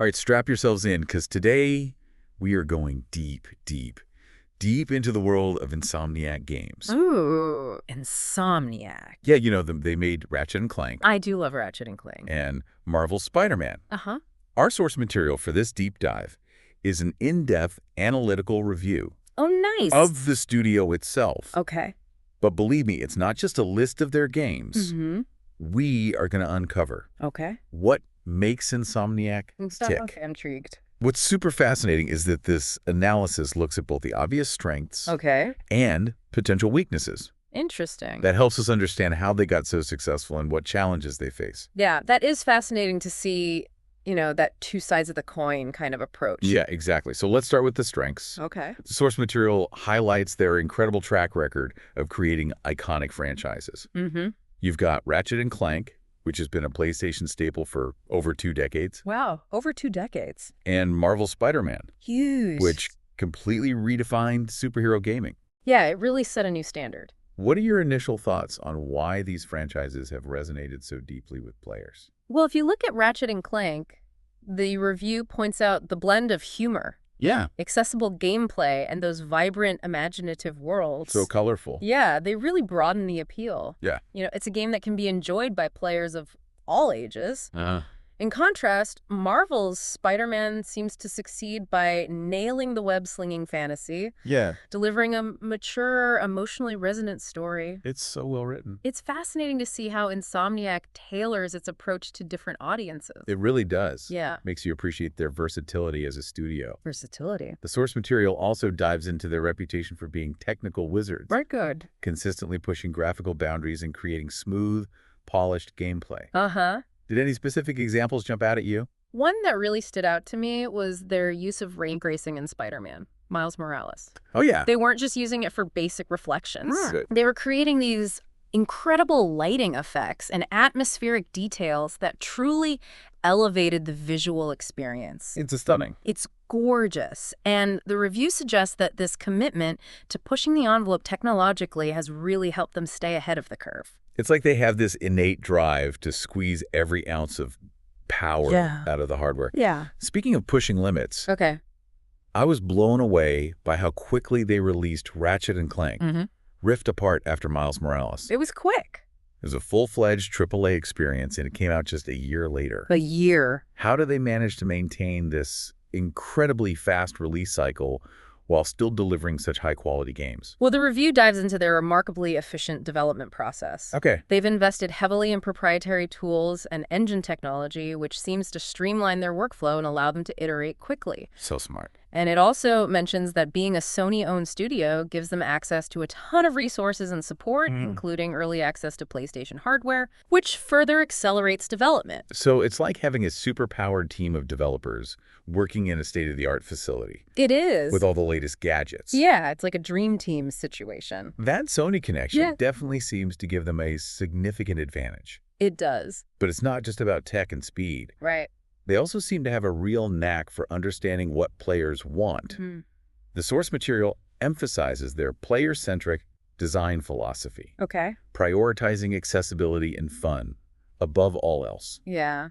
All right, strap yourselves in, because today we are going deep into the world of Insomniac Games. Ooh, Insomniac. Yeah, you know them. They made Ratchet and Clank I do love Ratchet and Clank. and Marvel's Spider-Man. Uh-huh. Our source material for this deep dive is an in-depth analytical review Oh, nice. of the studio itself. Okay. But believe me, it's not just a list of their games. Mm-hmm. We are going to uncover Okay. what makes Insomniac tick. Okay, I'm intrigued. What's super fascinating is that this analysis looks at both the obvious strengths Okay. and potential weaknesses. Interesting. That helps us understand how they got so successful and what challenges they face. Yeah, that is fascinating to see, that two sides of the coin kind of approach. Yeah, exactly. So let's start with the strengths. Okay. The source material highlights their incredible track record of creating iconic franchises. Mm-hmm. You've got Ratchet and Clank, which has been a PlayStation staple for over 2 decades, Wow, over 2 decades. and Marvel's Spider-Man, Huge. which completely redefined superhero gaming. Yeah, it really set a new standard. What are your initial thoughts on why these franchises have resonated so deeply with players? Well, if you look at Ratchet and Clank, the review points out the blend of humor, Yeah. accessible gameplay, and those vibrant, imaginative worlds. So colorful. Yeah, they really broaden the appeal. Yeah. It's a game that can be enjoyed by players of all ages. In contrast, Marvel's Spider-Man seems to succeed by nailing the web-slinging fantasy, Yeah. delivering a mature, emotionally resonant story. It's so well written. It's fascinating to see how Insomniac tailors its approach to different audiences. It really does. Yeah. Makes you appreciate their versatility as a studio. Versatility. The source material also dives into their reputation for being technical wizards, Very good. consistently pushing graphical boundaries and creating smooth, polished gameplay. Uh-huh. Did any specific examples jump out at you? One that really stood out to me was their use of ray tracing in Spider-Man, Miles Morales. Oh, yeah. They weren't just using it for basic reflections. Good. They were creating these incredible lighting effects and atmospheric details that truly elevated the visual experience. It's stunning. It's gorgeous, and the review suggests that this commitment to pushing the envelope technologically has really helped them stay ahead of the curve. It's like they have this innate drive to squeeze every ounce of power out of the hardware. Yeah. Speaking of pushing limits, Okay. I was blown away by how quickly they released Ratchet and Clank, ripped apart after Miles Morales. It was quick. It was a full-fledged AAA experience, and it came out just a year later. A year. How do they manage to maintain this incredibly fast release cycle while still delivering such high-quality games? Well, the review dives into their remarkably efficient development process. Okay. They've invested heavily in proprietary tools and engine technology, which seems to streamline their workflow and allow them to iterate quickly. So smart. And it also mentions that being a Sony-owned studio gives them access to a ton of resources and support, including early access to PlayStation hardware, which further accelerates development. So it's like having a super-powered team of developers working in a state-of-the-art facility. It is. With all the latest gadgets. Yeah, it's like a dream team situation. That Sony connection Yeah. definitely seems to give them a significant advantage. It does. But it's not just about tech and speed. Right. They also seem to have a real knack for understanding what players want. The source material emphasizes their player-centric design philosophy, Okay. prioritizing accessibility and fun above all else. Yeah.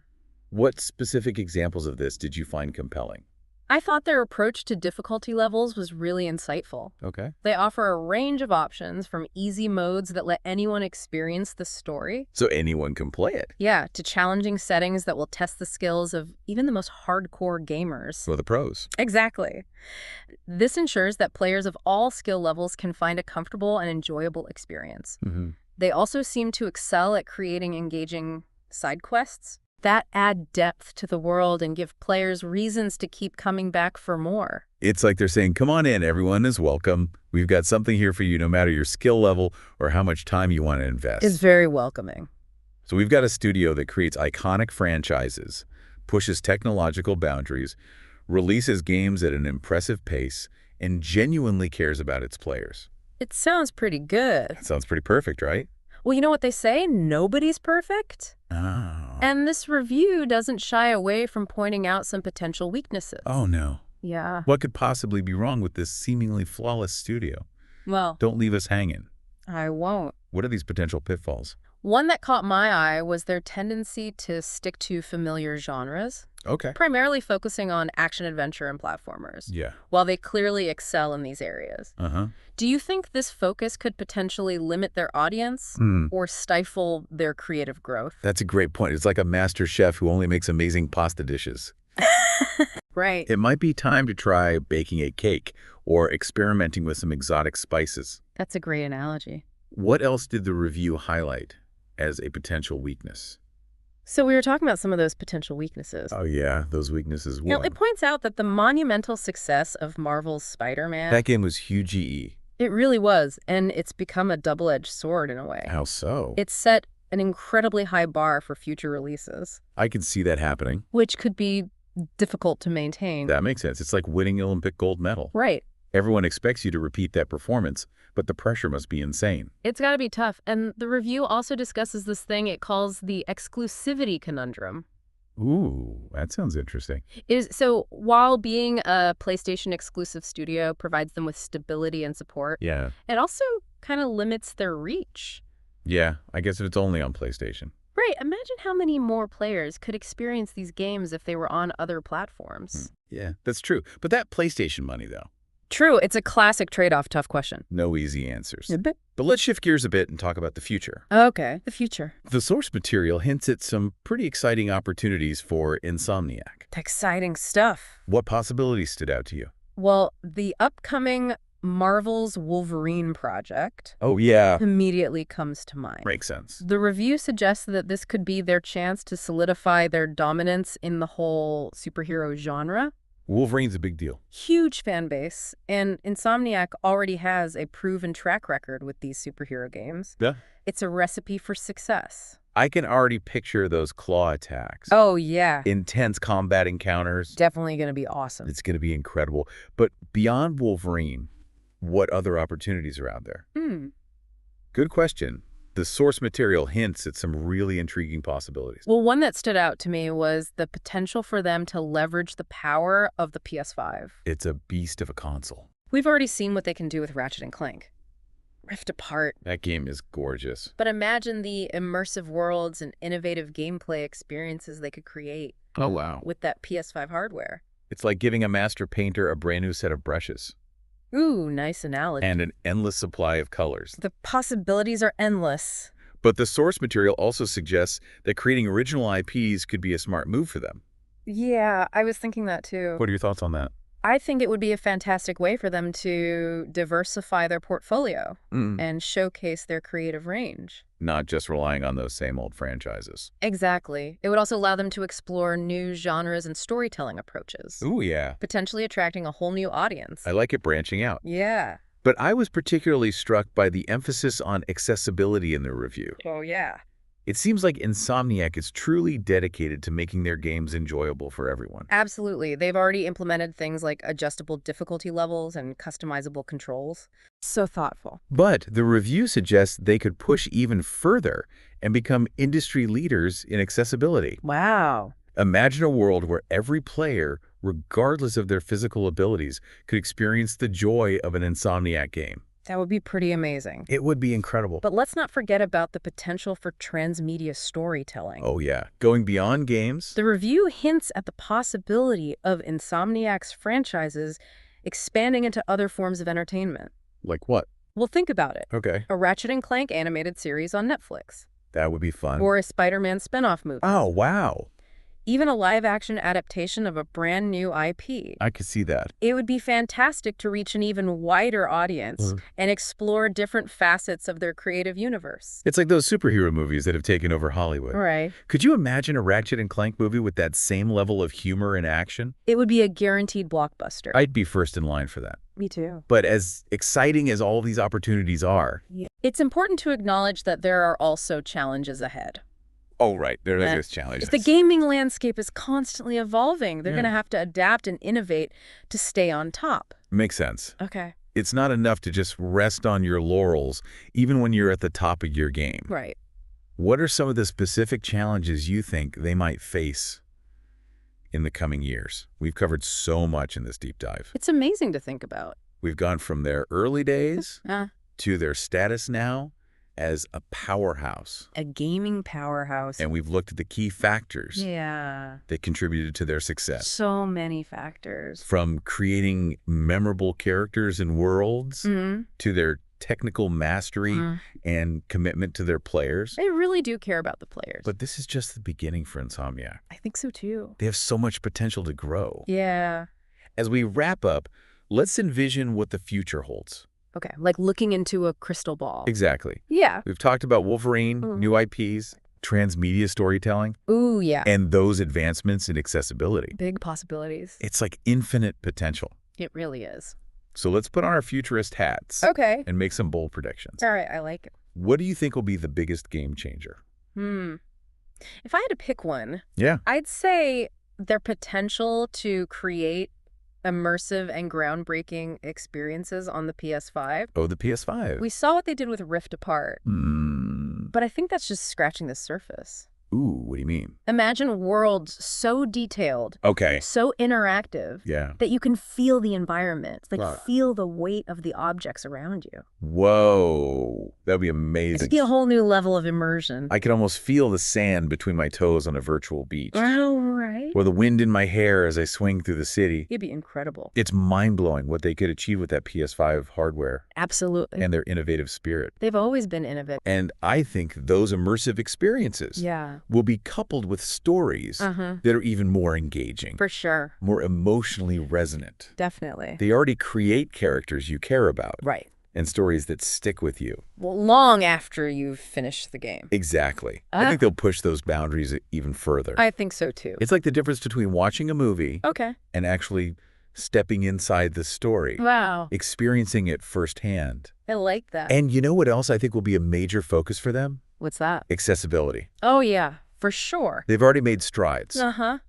What specific examples of this did you find compelling? I thought their approach to difficulty levels was really insightful. Okay. They offer a range of options, from easy modes that let anyone experience the story, So anyone can play it. to challenging settings that will test the skills of even the most hardcore gamers. For the pros. Exactly. This ensures that players of all skill levels can find a comfortable and enjoyable experience. They also seem to excel at creating engaging side quests that add depth to the world and give players reasons to keep coming back for more. It's like they're saying, come on in, everyone is welcome. We've got something here for you no matter your skill level or how much time you want to invest. It's very welcoming. So we've got a studio that creates iconic franchises, pushes technological boundaries, releases games at an impressive pace, and genuinely cares about its players. It sounds pretty good. That sounds pretty perfect, right? Well, you know what they say? Nobody's perfect. Oh. And this review doesn't shy away from pointing out some potential weaknesses. Oh, no. Yeah. What could possibly be wrong with this seemingly flawless studio? Well, Don't leave us hanging. I won't. What are these potential pitfalls? One that caught my eye was their tendency to stick to familiar genres. Okay. primarily focusing on action-adventure and platformers, Yeah. while they clearly excel in these areas. Do you think this focus could potentially limit their audience or stifle their creative growth? That's a great point. It's like a master chef who only makes amazing pasta dishes. Right. It might be time to try baking a cake or experimenting with some exotic spices. That's a great analogy. What else did the review highlight as a potential weakness? So we were talking about some of those potential weaknesses. Oh, yeah, those weaknesses. Now, it points out that the monumental success of Marvel's Spider-Man, That game was huge EE. it really was, and it's become a double-edged sword in a way. How so? It set an incredibly high bar for future releases, I can see that happening. which could be difficult to maintain. That makes sense. It's like winning an Olympic gold medal. Right. Everyone expects you to repeat that performance, but the pressure must be insane. It's got to be tough. And the review also discusses this thing it calls the exclusivity conundrum. Ooh, that sounds interesting. So while being a PlayStation exclusive studio provides them with stability and support, Yeah. it also kind of limits their reach. Yeah, I guess if it's only on PlayStation. Right. Imagine how many more players could experience these games if they were on other platforms. Yeah, that's true. But that PlayStation money, though, True. It's a classic trade-off, tough question. no easy answers. A bit. But let's shift gears a bit and talk about the future. Okay. The future. The source material hints at some pretty exciting opportunities for Insomniac. Exciting stuff. What possibilities stood out to you? Well, the upcoming Marvel's Wolverine project Oh, yeah. immediately comes to mind. Makes sense. The review suggests that this could be their chance to solidify their dominance in the whole superhero genre. Wolverine's a big deal. Huge fan base, and Insomniac already has a proven track record with these superhero games. Yeah. It's a recipe for success. I can already picture those claw attacks. Oh, yeah. Intense combat encounters. Definitely going to be awesome. It's going to be incredible. But beyond Wolverine, what other opportunities are out there? Good question. The source material hints at some really intriguing possibilities. Well, one that stood out to me was the potential for them to leverage the power of the PS5. It's a beast of a console. We've already seen what they can do with Ratchet Clank. Rift apart. That game is gorgeous. But imagine the immersive worlds and innovative gameplay experiences they could create Oh, wow. with that PS5 hardware. It's like giving a master painter a brand new set of brushes Ooh, nice analogy. and an endless supply of colors. The possibilities are endless. But the source material also suggests that creating original IPs could be a smart move for them. Yeah, I was thinking that too. What are your thoughts on that? I think it would be a fantastic way for them to diversify their portfolio and showcase their creative range. Not just relying on those same old franchises. Exactly. It would also allow them to explore new genres and storytelling approaches, Ooh, yeah. potentially attracting a whole new audience. I like it branching out. Yeah. But I was particularly struck by the emphasis on accessibility in the review. Oh, yeah. It seems like Insomniac is truly dedicated to making their games enjoyable for everyone. Absolutely. They've already implemented things like adjustable difficulty levels and customizable controls. So thoughtful. But the review suggests they could push even further and become industry leaders in accessibility. Wow. Imagine a world where every player, regardless of their physical abilities, could experience the joy of an Insomniac game. That would be pretty amazing. It would be incredible. But let's not forget about the potential for transmedia storytelling. Oh, yeah. Going beyond games? The review hints at the possibility of Insomniac's franchises expanding into other forms of entertainment. Like what? Well, think about it. Okay. A Ratchet Clank animated series on Netflix. That would be fun. Or a Spider-Man spin-off movie. Oh, wow. Even a live-action adaptation of a brand new IP. I could see that. It would be fantastic to reach an even wider audience and explore different facets of their creative universe. It's like those superhero movies that have taken over Hollywood. Right. Could you imagine a Ratchet and Clank movie with that same level of humor and action? It would be a guaranteed blockbuster. I'd be first in line for that. Me too. But as exciting as all these opportunities are... It's important to acknowledge that there are also challenges ahead. Oh, right. There's challenges. If the gaming landscape is constantly evolving, they're going to have to adapt and innovate to stay on top. Makes sense. Okay. It's not enough to just rest on your laurels, even when you're at the top of your game. Right. What are some of the specific challenges you think they might face in the coming years? We've covered so much in this deep dive. It's amazing to think about. We've gone from their early days to their status now as a powerhouse. A gaming powerhouse. And we've looked at the key factors that contributed to their success. So many factors. From creating memorable characters and worlds to their technical mastery and commitment to their players. They really do care about the players. But this is just the beginning for Insomniac. I think so too. They have so much potential to grow. Yeah. As we wrap up, let's envision what the future holds. Okay, like looking into a crystal ball. Exactly. Yeah. We've talked about Wolverine, new IPs, transmedia storytelling. Ooh, yeah. And those advancements in accessibility. Big possibilities. It's like infinite potential. It really is. So let's put on our futurist hats. Okay. And make some bold predictions. All right, I like it. What do you think will be the biggest game changer? If I had to pick one, Yeah. I'd say their potential to create immersive and groundbreaking experiences on the PS5. Oh, the PS5. We saw what they did with Rift Apart, but I think that's just scratching the surface. Ooh, what do you mean? Imagine worlds so detailed, Okay. so interactive, Yeah. that you can feel the environment, like Wow. feel the weight of the objects around you. Whoa. That would be amazing. It'd be a whole new level of immersion. I could almost feel the sand between my toes on a virtual beach. Oh, right. Or the wind in my hair as I swing through the city. It'd be incredible. It's mind-blowing what they could achieve with that PS5 hardware Absolutely. and their innovative spirit. They've always been innovative. And I think those immersive experiences will be coupled with stories that are even more engaging, For sure. more emotionally resonant. Definitely. They already create characters you care about Right. and stories that stick with you. Well, long after you've finished the game. Exactly. I think they'll push those boundaries even further. I think so, too. It's like the difference between watching a movie Okay. and actually stepping inside the story, Wow. experiencing it firsthand. I like that. And you know what else I think will be a major focus for them? What's that? Accessibility. Oh, yeah. For sure. They've already made strides. Uh-huh.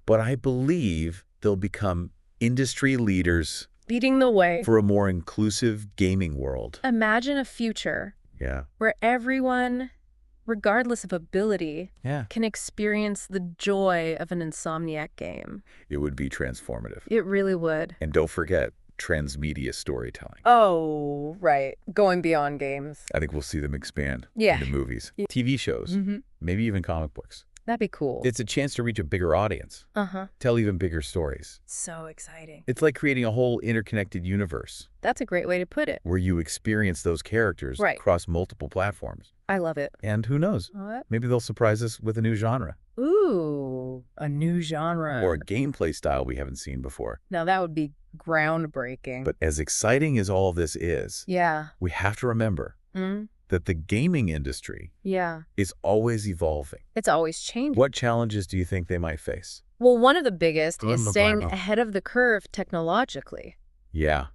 But I believe they'll become industry leaders Leading the way. for a more inclusive gaming world. Imagine a future Yeah. where everyone, regardless of ability, Yeah. can experience the joy of an Insomniac game. It would be transformative. It really would. And don't forget transmedia storytelling. Oh, right. Going beyond games. I think we'll see them expand Yeah. into movies, TV shows, maybe even comic books. That'd be cool. It's a chance to reach a bigger audience, Uh-huh. tell even bigger stories. So exciting. It's like creating a whole interconnected universe That's a great way to put it. where you experience those characters Right. across multiple platforms. I love it. And who knows? What? Maybe they'll surprise us with a new genre Ooh, a new genre. or a gameplay style we haven't seen before. Now that would be groundbreaking. But as exciting as all this is, yeah. we have to remember that the gaming industry Yeah. is always evolving. It's always changing. What challenges do you think they might face? Well, one of the biggest Good is in the staying Bible. ahead of the curve technologically. Yeah.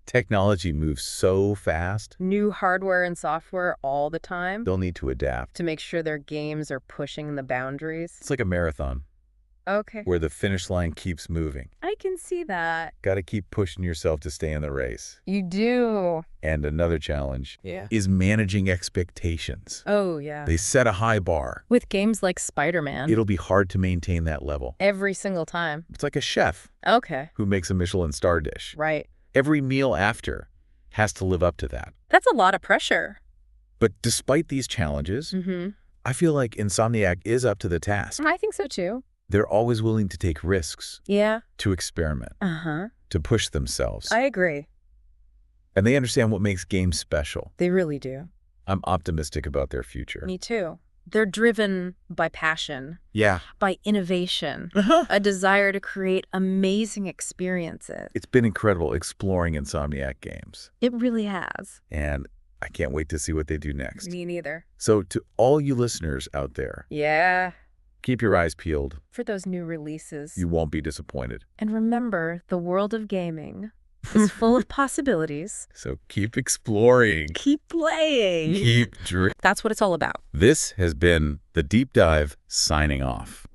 Technology moves so fast, New hardware and software all the time they'll need to adapt. to make sure their games are pushing the boundaries. It's like a marathon Okay. where the finish line keeps moving. I can see that. Got to keep pushing yourself to stay in the race. You do. And another challenge Yeah. is managing expectations. Oh, yeah. They set a high bar. With games like Spider-Man. It'll be hard to maintain that level. Every single time. It's like a chef Okay. who makes a Michelin star dish. Right. Every meal after has to live up to that. That's a lot of pressure. But despite these challenges, I feel like Insomniac is up to the task. I think so, too. They're always willing to take risks, Yeah. to experiment, Uh-huh. to push themselves. I agree. And they understand what makes games special. They really do. I'm optimistic about their future. Me too. They're driven by passion, Yeah. by innovation, a desire to create amazing experiences. It's been incredible exploring Insomniac Games. It really has. And I can't wait to see what they do next. Me neither. So to all you listeners out there, Yeah. keep your eyes peeled. For those new releases. You won't be disappointed. And remember, the world of gaming is full of possibilities. So keep exploring. Keep playing. Keep dreaming. That's what it's all about. This has been The Deep Dive signing off.